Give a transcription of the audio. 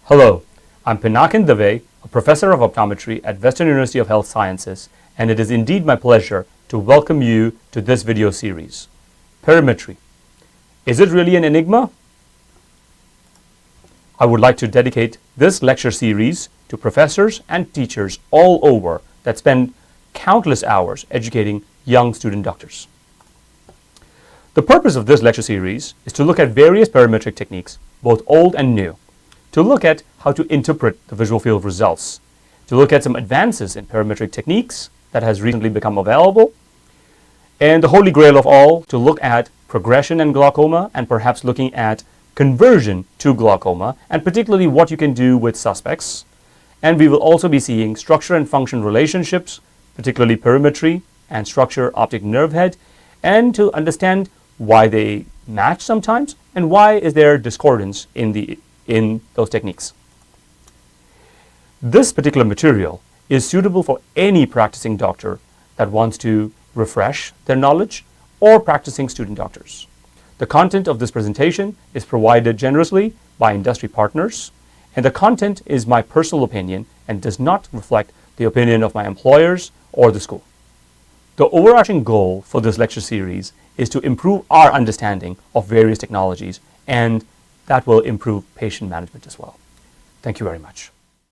Hello, I'm Pinakin Davey, a professor of optometry at Western University of Health Sciences, and it is indeed my pleasure to welcome you to this video series. Perimetry. Is it really an enigma? I would like to dedicate this lecture series to professors and teachers all over that spend countless hours educating young student doctors. The purpose of this lecture series is to look at various perimetric techniques, both old and new, to look at how to interpret the visual field results, to look at some advances in perimetric techniques that has recently become available, and the holy grail of all, to look at progression in glaucoma and perhaps looking at conversion to glaucoma, and particularly what you can do with suspects. And we will also be seeing structure and function relationships, particularly perimetry and structure optic nerve head, and to understand why they match sometimes and why is there discordance in those techniques. This particular material is suitable for any practicing doctor that wants to refresh their knowledge or practicing student doctors. The content of this presentation is provided generously by industry partners, and the content is my personal opinion and does not reflect the opinion of my employers or the school. The overarching goal for this lecture series is to improve our understanding of various technologies, and that will improve patient management as well. Thank you very much.